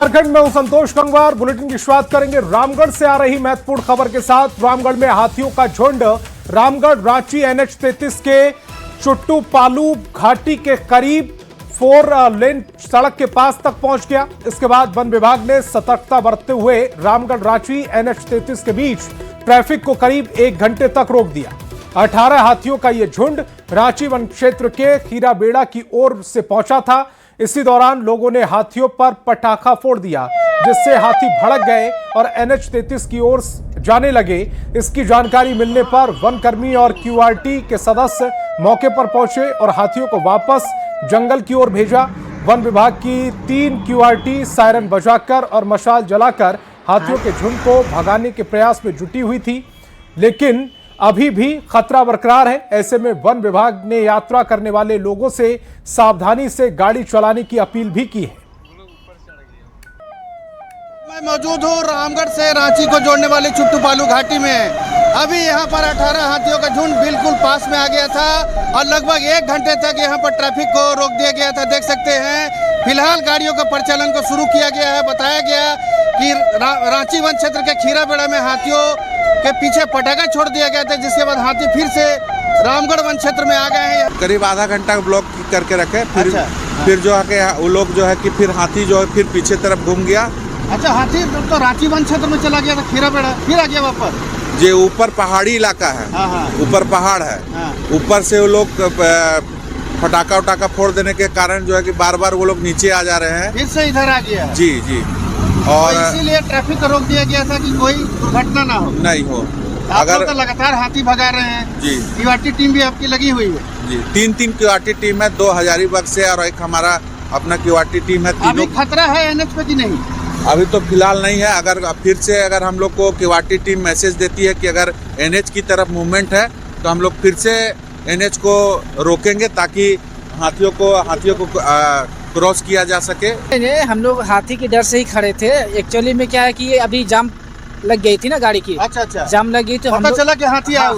झारखंड में हूं संतोष गंगवार। बुलेटिन की शुरुआत करेंगे रामगढ़ से आ रही महत्वपूर्ण खबर के साथ। रामगढ़ में हाथियों का झुंड रामगढ़ रांची NH 33 के चुट्टू पालू घाटी के करीब 4 लेन सड़क के पास तक पहुंच गया। इसके बाद वन विभाग ने सतर्कता बरतते हुए रामगढ़ रांची NH 33 के बीच ट्रैफिक को करीब 1 घंटे तक रोक दिया। 18 हाथियों का यह झुंड रांची वन क्षेत्र के खीराबेड़ा की ओर से पहुंचा था। इसी दौरान लोगों ने हाथियों पर पटाखा फोड़ दिया, जिससे हाथी भड़क गए और NH 33 की ओर जाने लगे। इसकी जानकारी मिलने पर वनकर्मी और QRT के सदस्य मौके पर पहुंचे और हाथियों को वापस जंगल की ओर भेजा। वन विभाग की 3 QRT सायरन बजाकर और मशाल जलाकर हाथियों के झुंड को भगाने के प्रयास में जुटी हुई थी, लेकिन अभी भी खतरा बरकरार है। ऐसे में वन विभाग ने यात्रा करने वाले लोगों से सावधानी से गाड़ी चलाने की अपील भी की है। मैं मौजूद हूँ रामगढ़ से रांची को जोड़ने वाली चुट्टू पालू घाटी में। अभी यहाँ पर 18 हाथियों का झुंड बिल्कुल पास में आ गया था और लगभग 1 घंटे तक यहाँ पर ट्रैफिक को रोक दिया गया था। देख सकते हैं फिलहाल गाड़ियों का परिचालन को शुरू किया गया है। बताया गया कि रांची वन क्षेत्र के खीराबेड़ा में हाथियों के पीछे पटाखा छोड़ दिया गया था, जिसके बाद हाथी फिर से रामगढ़ वन क्षेत्र में आ गए हैं। करीब आधा घंटा ब्लॉक करके रखे, फिर जो है कि वो लोग जो है कि फिर हाथी जो है फिर पीछे तरफ घूम गया। अच्छा, हाथी तो रांची वन क्षेत्र में चला गया था, खीराबेड़ा फिर आ गया वापस। जो ऊपर पहाड़ी इलाका है, ऊपर पहाड़ है, ऊपर से वो लोग फटाका उटाका फोड़ देने के कारण जो है कि बार बार वो लोग नीचे आ जा रहे हैं, फिर से इधर आ गया। जी जी, और तो इसीलिए ट्रैफिक को रोक दिया गया था कि कोई दुर्घटना ना हो। नहीं हो। अगर तो लगातार हाथी भगा रहे हैं जी। QRT टीम भी आपकी लगी हुई है जी। 3 QRT टीम है, 2 हजारीबाग से और एक हमारा अपना QRT टीम है। अभी खतरा है NH पे कि नहीं? अभी तो फिलहाल नहीं है। अगर फिर से अगर हम लोग को QRT टीम मैसेज देती है कि अगर NH की तरफ मूवमेंट है तो हम लोग फिर से NH को रोकेंगे ताकि हाथियों को क्रॉस किया जा सके। हम लोग हाथी के डर से ही खड़े थे। एक्चुअली में क्या है कि अभी जाम लग गई थी ना गाड़ी की। अच्छा, जाम लग गई तो पता चला कि हाथी आया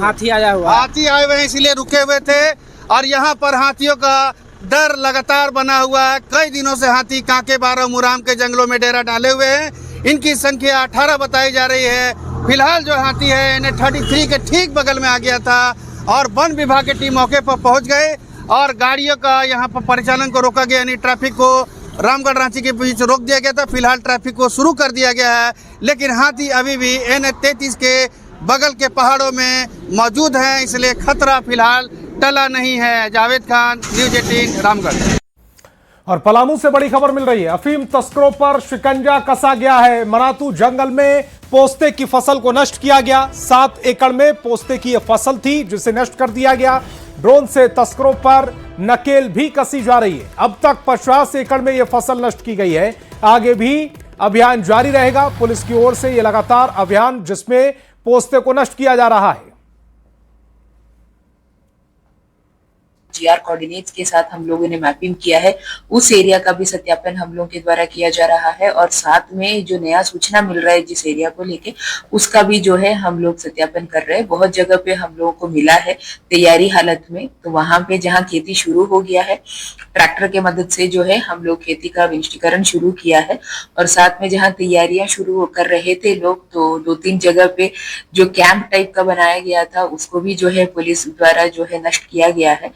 हुआ। हाथी आए हुए हैं, इसीलिए रुके हुए थे। और यहाँ पर हाथियों का डर लगातार बना हुआ है। कई दिनों से हाथी कांके बारह मुराम के जंगलों में डेरा डाले हुए हैं। इनकी संख्या 18 बताई जा रही है। फिलहाल जो हाथी है NH 33 के ठीक बगल में आ गया था और वन विभाग की टीम मौके पर पहुंच गए और गाड़ियों का यहाँ पर परिचालन को रोका गया, यानी ट्रैफिक को रामगढ़ रांची के बीच रोक दिया गया था। फिलहाल ट्रैफिक को शुरू कर दिया गया है, लेकिन हाथी अभी भी NH 33 के बगल के पहाड़ों में मौजूद हैं, इसलिए खतरा फिलहाल टला नहीं है। जावेद खान, न्यूज़ 18 रामगढ़। और पलामू से बड़ी खबर मिल रही है। अफीम तस्करों पर शिकंजा कसा गया है। मनातू जंगल में पोस्ते की फसल को नष्ट किया गया। 7 एकड़ में पोस्ते की यह फसल थी, जिसे नष्ट कर दिया गया। ड्रोन से तस्करों पर नकेल भी कसी जा रही है। अब तक 50 एकड़ में यह फसल नष्ट की गई है। आगे भी अभियान जारी रहेगा। पुलिस की ओर से यह लगातार अभियान जिसमें पोस्ते को नष्ट किया जा रहा है। GR कोऑर्डिनेट्स के साथ हम लोगों ने मैपिंग किया है। उस एरिया का भी सत्यापन हम लोगों के द्वारा किया जा रहा है और साथ में जो नया सूचना मिल रहा है जिस एरिया को लेके, उसका भी जो है हम लोग सत्यापन कर रहे हैं। बहुत जगह पे हम लोगों को मिला है तैयारी हालत में, तो वहां पे जहां खेती शुरू हो गया है, ट्रैक्टर के मदद से जो है हम लोग खेती का विनिष्टीकरण शुरू किया है। और साथ में जहाँ तैयारियां शुरू कर रहे थे लोग, तो 2-3 जगह पे जो कैंप टाइप का बनाया गया था उसको भी जो है पुलिस द्वारा जो है नष्ट किया गया है।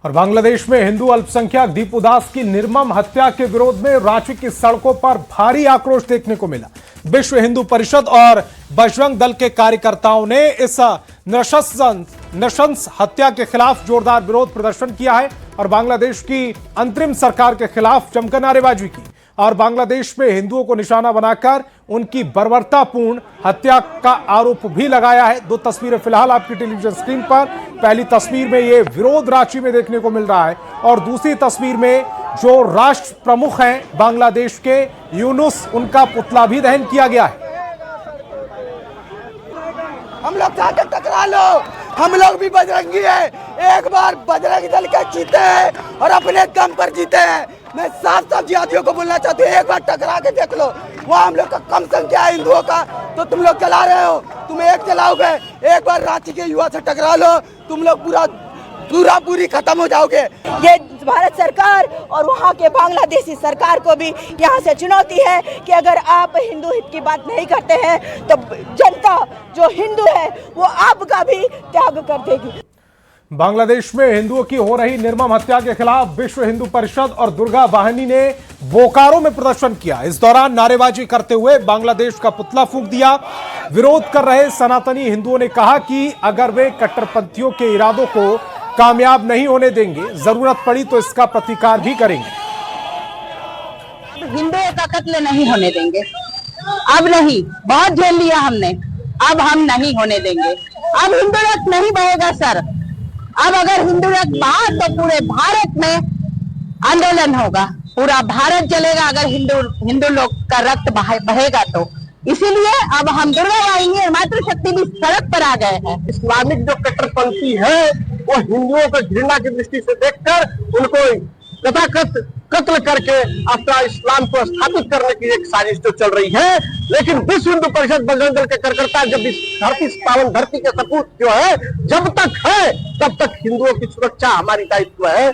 और बांग्लादेश में हिंदू अल्पसंख्यक दीपू दास की निर्मम हत्या के विरोध में रांची की सड़कों पर भारी आक्रोश देखने को मिला। विश्व हिंदू परिषद और बजरंग दल के कार्यकर्ताओं ने इस नृशंस हत्या के खिलाफ जोरदार विरोध प्रदर्शन किया है और बांग्लादेश की अंतरिम सरकार के खिलाफ जमकर नारेबाजी की और बांग्लादेश में हिंदुओं को निशाना बनाकर उनकी बर्बरतापूर्ण हत्या का आरोप भी लगाया है। 2 तस्वीरें फिलहाल आपकी टेलीविजन स्क्रीन पर। पहली तस्वीर में ये विरोध रांची में देखने को मिल रहा है और दूसरी तस्वीर में जो राष्ट्र प्रमुख हैं बांग्लादेश के, यूनुस, उनका पुतला भी दहन किया गया है। हम लोग जाकर टकरा लो, हम लोग भी बजरंगी है। एक बार बजरंग दल के जीते हैं और अपने दम पर जीते हैं। मैं साफ जिहादियों को बोलना चाहती हूँ, एक बार टकरा के देख लो। वहाँ हम लोग का कम संख्या है हिंदुओं का, तो तुम लोग चला रहे हो, तुम एक चलाओगे। एक बार रांची के युवा से टकरा लो, तुम लोग पूरा पूरा पूरी खत्म हो जाओगे। ये भारत सरकार और वहाँ के बांग्लादेशी सरकार को भी यहाँ से चुनौती है कि अगर आप हिंदू हित की बात नहीं करते हैं तो जनता जो हिंदू है वो आपका भी त्याग कर देगी। बांग्लादेश में हिंदुओं की हो रही निर्मम हत्या के खिलाफ विश्व हिंदू परिषद और दुर्गा वाहिनी ने बोकारो में प्रदर्शन किया। इस दौरान नारेबाजी करते हुए बांग्लादेश का पुतला फूंक दिया। विरोध कर रहे सनातनी हिंदुओं ने कहा कि अगर वे कट्टरपंथियों के इरादों को कामयाब नहीं होने देंगे, जरूरत पड़ी तो इसका प्रतिकार भी करेंगे। हिंदुओं का कत्ल नहीं होने देंगे, अब नहीं, बहुत झेल लिया हमने, अब हम नहीं होने देंगे। अब हिंदू रक्त नहीं बहेगा सर, अब अगर हिंदू रक्त बहा तो पूरे भारत में आंदोलन होगा, पूरा भारत जलेगा अगर हिंदू लोग का रक्त बहेगा तो। इसीलिए अब हम दुर्गा वाहिनी और मातृशक्ति भी सड़क पर आ गए हैं। इस्लामिक जो कट्टरपंथी है वो हिंदुओं को घृणा की दृष्टि से देखकर उनको कथाकथ कत्ल करके अपना इस्लाम को स्थापित करने की एक साजिश जो चल रही है। लेकिन विश्व हिंदू परिषद बजरंग दल के कार्यकर्ता जब इस धरती पावन धरती के सपूत जो है जब तक है तब तक हिंदुओं की सुरक्षा हमारी दायित्व है।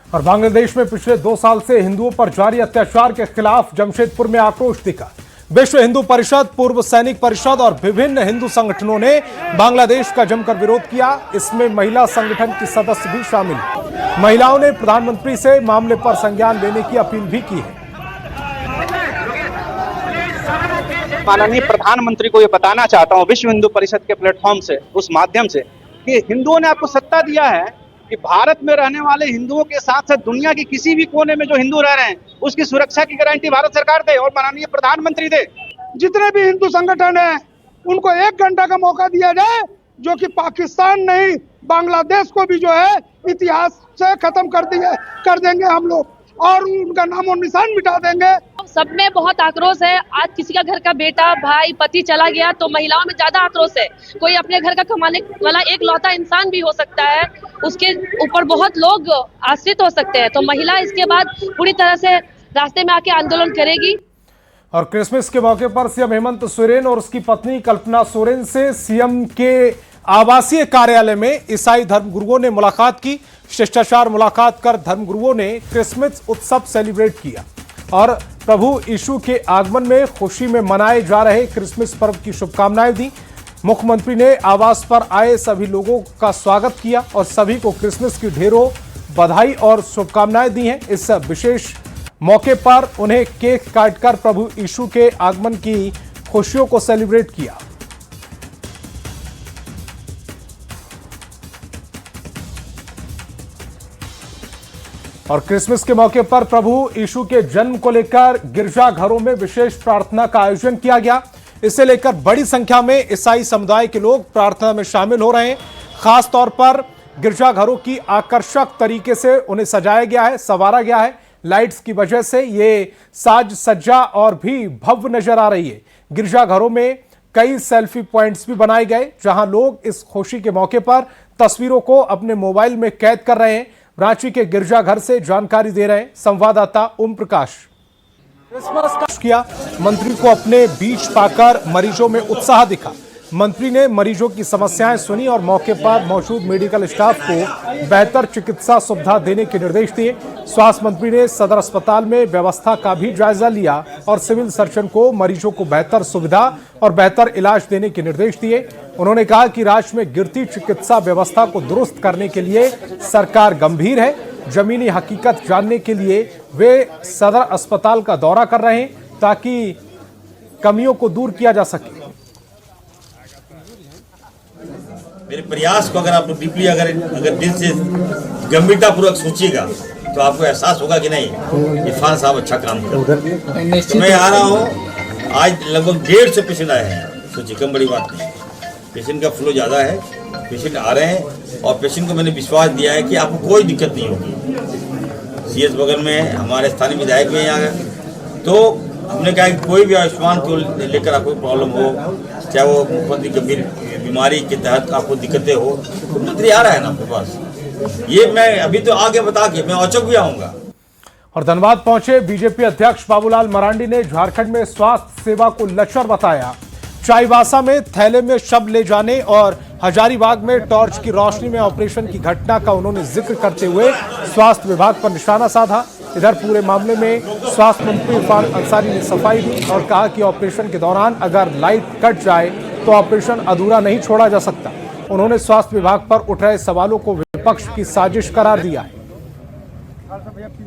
और बांग्लादेश में पिछले 2 साल से हिंदुओं पर जारी अत्याचार के खिलाफ जमशेदपुर में आक्रोश दिखा। विश्व हिंदू परिषद, पूर्व सैनिक परिषद और विभिन्न हिंदू संगठनों ने बांग्लादेश का जमकर विरोध किया। इसमें महिला संगठन की सदस्य भी शामिल हैं। महिलाओं ने प्रधानमंत्री से मामले पर संज्ञान लेने की अपील भी की है। माननीय प्रधानमंत्री को ये बताना चाहता हूँ विश्व हिंदू परिषद के प्लेटफॉर्म से, उस माध्यम से, कि हिंदुओं ने आपको सत्ता दिया है कि भारत में रहने वाले हिंदुओं के साथ साथ दुनिया के किसी भी कोने में जो हिंदू रह रहे हैं उसकी सुरक्षा की गारंटी भारत सरकार दे और माननीय प्रधानमंत्री दे। जितने भी हिंदू संगठन है उनको 1 घंटा का मौका दिया जाए, जो कि पाकिस्तान नहीं बांग्लादेश को भी जो है इतिहास से खत्म कर देंगे हम लोग और उनका नामो निशान मिटा देंगे। सब में बहुत आक्रोश है। आज किसी का घर का बेटा, भाई, पति चला गया तो महिलाओं में ज्यादा आक्रोश है। कोई अपने घर का कमाने वाला एक लौता इंसान भी हो सकता है, उसके ऊपर बहुत लोग आश्रित हो सकते हैं, तो महिला इसके बाद पूरी तरह से रास्ते में आके आंदोलन करेगी। और क्रिसमस के मौके पर सीएम हेमंत सोरेन और उसकी पत्नी कल्पना सोरेन से सीएम के आवासीय कार्यालय में ईसाई धर्मगुरुओं ने मुलाकात की। शिष्टाचार मुलाकात कर धर्मगुरुओं ने क्रिसमस उत्सव सेलिब्रेट किया और प्रभु यीशु के आगमन में खुशी में मनाए जा रहे क्रिसमस पर्व की शुभकामनाएं दी। मुख्यमंत्री ने आवास पर आए सभी लोगों का स्वागत किया और सभी को क्रिसमस की ढेरों बधाई और शुभकामनाएं दी हैं। इस विशेष मौके पर उन्हें केक काटकर प्रभु यीशु के आगमन की खुशियों को सेलिब्रेट किया। और क्रिसमस के मौके पर प्रभु यीशु के जन्म को लेकर गिरजाघरों में विशेष प्रार्थना का आयोजन किया गया। इसे लेकर बड़ी संख्या में ईसाई समुदाय के लोग प्रार्थना में शामिल हो रहे हैं। खास तौर पर गिरजाघरों की आकर्षक तरीके से उन्हें सजाया गया है, संवारा गया है। लाइट्स की वजह से ये साज सज्जा और भी भव्य नजर आ रही है। गिरजाघरों में कई सेल्फी पॉइंट्स भी बनाए गए जहां लोग इस खुशी के मौके पर तस्वीरों को अपने मोबाइल में कैद कर रहे हैं। रांची के गिरजाघर से जानकारी दे रहे हैं संवाददाता ओम प्रकाश। क्रिसमस का किया, मंत्री को अपने बीच पाकर मरीजों में उत्साह दिखा। मंत्री ने मरीजों की समस्याएं सुनी और मौके पर मौजूद मेडिकल स्टाफ को बेहतर चिकित्सा सुविधा देने के निर्देश दिए। स्वास्थ्य मंत्री ने सदर अस्पताल में व्यवस्था का भी जायजा लिया और सिविल सर्जन को मरीजों को बेहतर सुविधा और बेहतर इलाज देने के निर्देश दिए। उन्होंने कहा कि राज्य में गिरती चिकित्सा व्यवस्था को दुरुस्त करने के लिए सरकार गंभीर है। जमीनी हकीकत जानने के लिए वे सदर अस्पताल का दौरा कर रहे हैं ताकि कमियों को दूर किया जा सके। मेरे प्रयास को अगर आप डीपली अगर दिल से गंभीरता पूर्वक सोचिएगा तो आपको एहसास होगा कि नहीं इरफान साहब अच्छा काम कर रहे हैं। तो मैं आ रहा हूँ, आज लगभग 150 पेशेंट आए हैं। सोचिए कम बड़ी बात नहीं, पेशेंट का फ्लो ज़्यादा है, पेशेंट आ रहे हैं और पेशेंट को मैंने विश्वास दिया है कि आपको कोई दिक्कत नहीं होगी। सीएस बगल में हमारे स्थानीय विधायक भी यहाँ गए तो हमने कहा कि कोई भी आयुष्मान को लेकर आपको प्रॉब्लम हो, चाहे वो बहुत गंभीर बीमारी के तहत आपको दिक्कतें हो, तो मंत्री आ रहा है ना आपके पास। ये मैं अभी तो आगे बता के मैं औचक भी आऊँगा। और धनबाद पहुंचे बीजेपी अध्यक्ष बाबूलाल मरांडी ने झारखंड में स्वास्थ्य सेवा को लचर बताया। चाईबासा में थैले में शव ले जाने और हजारीबाग में टॉर्च की रोशनी में ऑपरेशन की घटना का उन्होंने जिक्र करते हुए स्वास्थ्य विभाग पर निशाना साधा। इधर पूरे मामले में स्वास्थ्य मंत्री इरफान अंसारी ने सफाई दी और कहा कि ऑपरेशन के दौरान अगर लाइट कट जाए तो ऑपरेशन अधूरा नहीं छोड़ा जा सकता। उन्होंने स्वास्थ्य विभाग पर उठ रहे सवालों को विपक्ष की साजिश करार दिया है।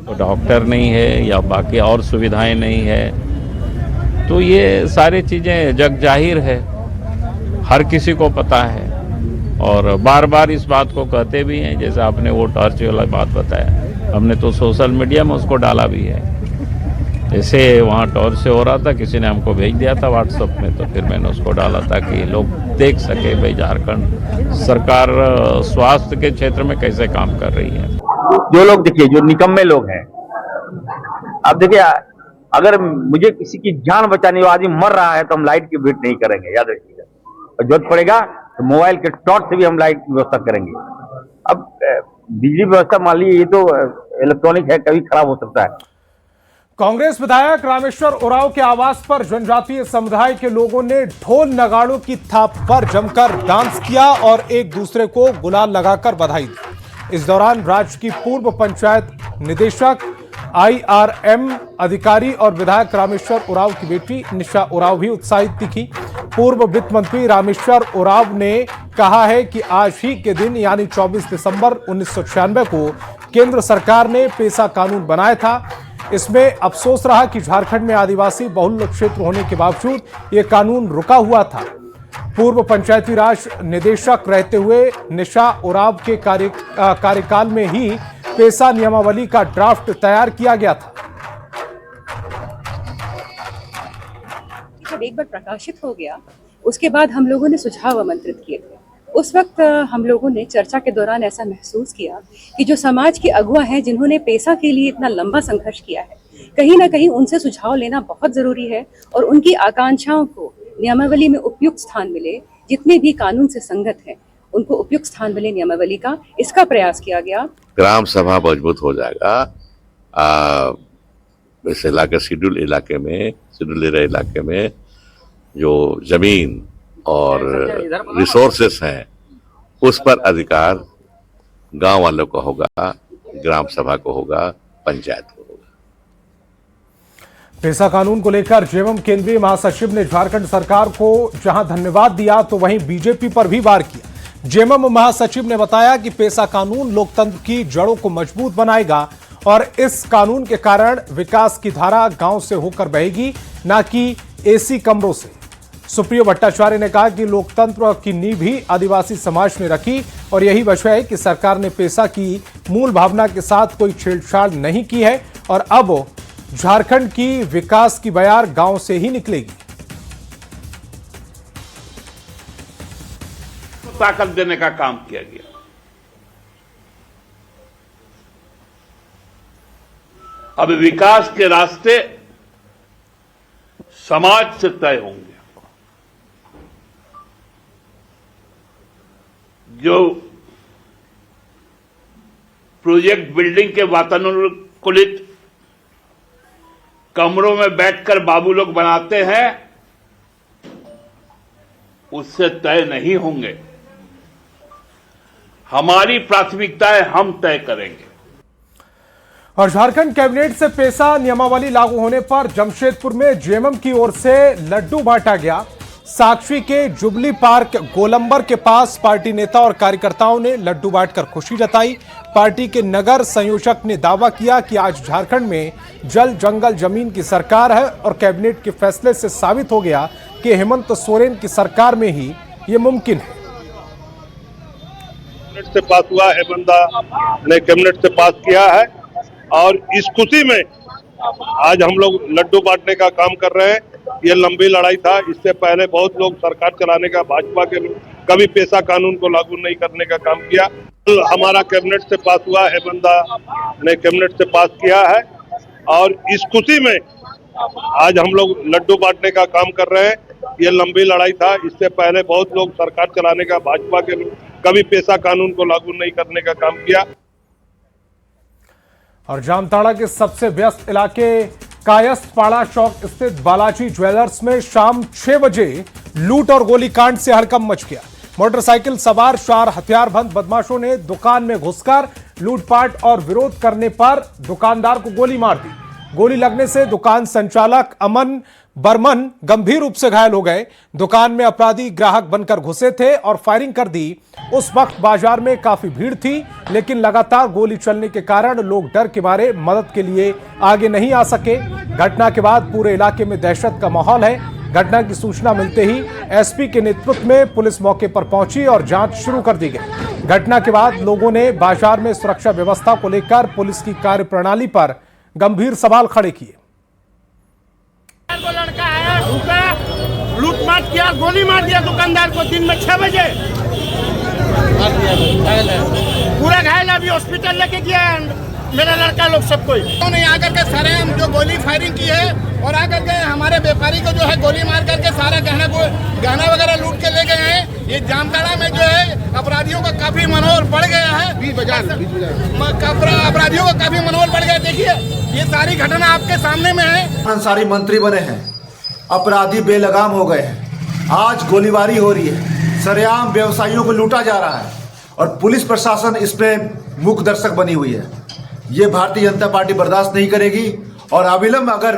तो डॉक्टर नहीं है या बाकी और सुविधाएं नहीं है, तो ये सारी चीजें जग जाहिर है, हर किसी को पता है और बार बार इस बात को कहते भी हैं। जैसे आपने वो टॉर्च वाला बात बताया, हमने तो सोशल मीडिया में उसको डाला भी है। जैसे वहाँ टॉर्च से हो रहा था, किसी ने हमको भेज दिया था व्हाट्सएप में, तो फिर मैंने उसको डाला ताकि लोग देख सके भाई झारखंड सरकार स्वास्थ्य के क्षेत्र में कैसे काम कर रही है। जो लोग देखिए, जो निकम्मे लोग हैं, अब देखिए, अगर मुझे किसी की जान बचानी हो, आदमी मर रहा है, तो हम लाइट की वेट नहीं करेंगे, याद रखिएगा। और जरूरत पड़ेगा तो मोबाइल के टॉर्च से भी हम लाइट की व्यवस्था करेंगे। अब बिजली व्यवस्था मान लीजिए, ये तो इलेक्ट्रॉनिक है, कभी खराब हो सकता है। कांग्रेस विधायक रामेश्वर उरांव के आवास पर जनजातीय समुदाय के लोगों ने ढोल नगाड़ों की थाप पर जमकर डांस किया और एक दूसरे को गुलाल लगाकर बधाई दी। इस दौरान राज्य की पूर्व पंचायत निदेशक, IRM अधिकारी और विधायक रामेश्वर उरांव की बेटी निशा उरांव भी उत्साहित दिखी। पूर्व वित्त मंत्री रामेश्वर उरांव ने कहा है कि आज ही के दिन यानी 24 दिसंबर 1996 को केंद्र सरकार ने पेसा कानून बनाया था। इसमें अफसोस रहा कि झारखंड में आदिवासी बहुल क्षेत्र होने के बावजूद यह कानून रुका हुआ था। पूर्व पंचायती राज निदेशक रहते हुए निशा उरांव के कार्यकाल में ही पेसा नियमावली का ड्राफ्ट तैयार किया गया था। जब एक बार प्रकाशित हो गया, उसके बाद हम लोगों ने सुझाव आमंत्रित किए थे। उस वक्त हम लोगों ने चर्चा के दौरान ऐसा महसूस किया कि जो समाज के अगुआ हैं, जिन्होंने पेशा के लिए इतना लंबा संघर्ष किया है, कहीं ना कहीं उनसे सुझाव लेना बहुत जरूरी है और उनकी आकांक्षाओं को नियमावली में उपयुक्त स्थान मिले। जितने भी कानून से संगत हैं, उनको उपयुक्त स्थान मिले नियमावली का, इसका प्रयास किया गया। ग्राम सभा मजबूत हो जाएगा। इस इलाके शेड्यूल इलाके में जो जमीन और रिसोर्सेस हैं, उस पर अधिकार गांव वालों को होगा, ग्राम सभा को होगा, पंचायत को होगा। पेसा कानून को लेकर जेएमएम केंद्रीय महासचिव ने झारखंड सरकार को जहां धन्यवाद दिया तो वहीं बीजेपी पर भी वार किया। जेएमएम महासचिव ने बताया कि पेसा कानून लोकतंत्र की जड़ों को मजबूत बनाएगा और इस कानून के कारण विकास की धारा गांव से होकर बहेगी, न कि एसी कमरों से। सुप्रियो भट्टाचार्य ने कहा कि लोकतंत्र की नींव भी आदिवासी समाज ने रखी और यही वजह है कि सरकार ने पेसा की मूल भावना के साथ कोई छेड़छाड़ नहीं की है और अब झारखंड की विकास की बयार गांव से ही निकलेगी। ताकत देने का काम किया गया। अब विकास के रास्ते समाज से तय होंगे। जो प्रोजेक्ट बिल्डिंग के वातानुकूलित कमरों में बैठकर बाबू लोग बनाते हैं, उससे तय नहीं होंगे। हमारी प्राथमिकताएं हम तय करेंगे। और झारखंड कैबिनेट से पेसा नियमावली लागू होने पर जमशेदपुर में जेएमएम की ओर से लड्डू बांटा गया। साक्षी के जुबली पार्क गोलंबर के पास पार्टी नेता और कार्यकर्ताओं ने लड्डू बांटकर खुशी जताई। पार्टी के नगर संयोजक ने दावा किया कि आज झारखंड में जल जंगल जमीन की सरकार है और कैबिनेट के फैसले से साबित हो गया कि हेमंत सोरेन की सरकार में ही ये मुमकिन है। कैबिनेट से पास हुआ है, बंदा ने कैबिनेट से पास किया है और इस खुशी में आज हम लोग लड्डू बांटने का काम कर रहे हैं। ये लंबी लड़ाई था। इससे पहले बहुत लोग सरकार चलाने का, भाजपा के लोग कभी पेशा कानून को लागू नहीं करने का काम किया। हमारा कैबिनेट से पास हुआ है, बंदा ने कैबिनेट से पास किया है और इस खुशी में आज हम लोग लड्डू बांटने का काम कर रहे हैं। ये लंबी लड़ाई था। इससे पहले बहुत लोग सरकार चलाने का, भाजपा के लोग कभी पेशा कानून को लागू नहीं करने का काम किया। और जामताड़ा के सबसे व्यस्त इलाके कायस्थपाड़ा चौक स्थित बालाजी ज्वेलर्स में शाम 6 बजे लूट और गोलीकांड से हड़कंप मच गया। मोटरसाइकिल सवार 4 हथियारबंद बदमाशों ने दुकान में घुसकर लूटपाट और विरोध करने पर दुकानदार को गोली मार दी। गोली लगने से दुकान संचालक अमन बर्मन गंभीर रूप से घायल हो गए। दुकान में अपराधी ग्राहक बनकर घुसे थे और फायरिंग कर दी। उस वक्त बाजार में काफी भीड़ थी, लेकिन लगातार गोली चलने के कारण लोग डर के मारे मदद के लिए आगे नहीं आ सके। घटना के बाद पूरे इलाके में दहशत का माहौल है। घटना की सूचना मिलते ही एसपी के नेतृत्व में पुलिस मौके पर पहुंची और जांच शुरू कर दी गई। घटना के बाद लोगों ने बाजार में सुरक्षा व्यवस्था को लेकर पुलिस की कार्यप्रणाली पर गंभीर सवाल खड़े किए। लड़का आया, ढूका, लूटमार किया, गोली मार दिया दुकानदार को दिन में 6 बजे। पूरा घायल, अभी हॉस्पिटल लेके गया मेरा लड़का लोग सब कोई। उन्होंने आकर के सारे जो गोली फायरिंग की है और आकर के हमारे व्यापारी को जो है गोली मार करके सारा गहना वगैरह लूट के ले गए हैं। ये जामताड़ा में जो है अपराधियों का काफी मनोबल बढ़ गया है। अपराधियों का काफी मनोबल बढ़ गया। देखिए ये सारी घटना आपके सामने में है। अंसारी मंत्री बने हैं, अपराधी बेलगाम हो गए हैं। आज गोलीबारी हो रही है, सरेआम व्यवसायियों को लूटा जा रहा है और पुलिस प्रशासन इस पे मुख्य दर्शक बनी हुई है। ये भारतीय जनता पार्टी बर्दाश्त नहीं करेगी और अविलंब अगर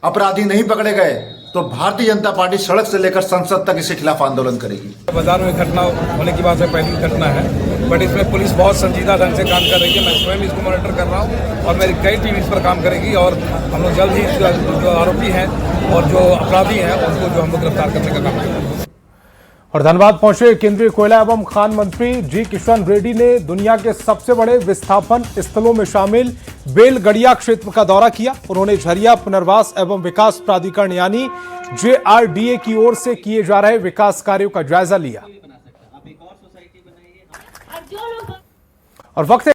अपराधी नहीं पकड़े गए तो भारतीय जनता पार्टी सड़क से लेकर संसद तक इसके खिलाफ आंदोलन करेगी। बाजार में घटना होने की बात है, पहली घटना है, बट इसमें पुलिस बहुत संजीदा ढंग से काम कर रही है। मैं स्वयं इसको मॉनिटर कर रहा हूँ और मेरी कई टीम इस पर काम करेगी और हम लोग जल्द ही जो आरोपी हैं और जो अपराधी हैं उनको जो हम लोग गिरफ्तार करने का काम करेंगे। और धनबाद पहुंचे केंद्रीय कोयला एवं खान मंत्री जी किशन रेड्डी ने दुनिया के सबसे बड़े विस्थापन स्थलों में शामिल बेलगड़िया क्षेत्र का दौरा किया। उन्होंने झरिया पुनर्वास एवं विकास प्राधिकरण यानी JRDA की ओर से किए जा रहे विकास कार्यों का जायजा लिया। और वक्त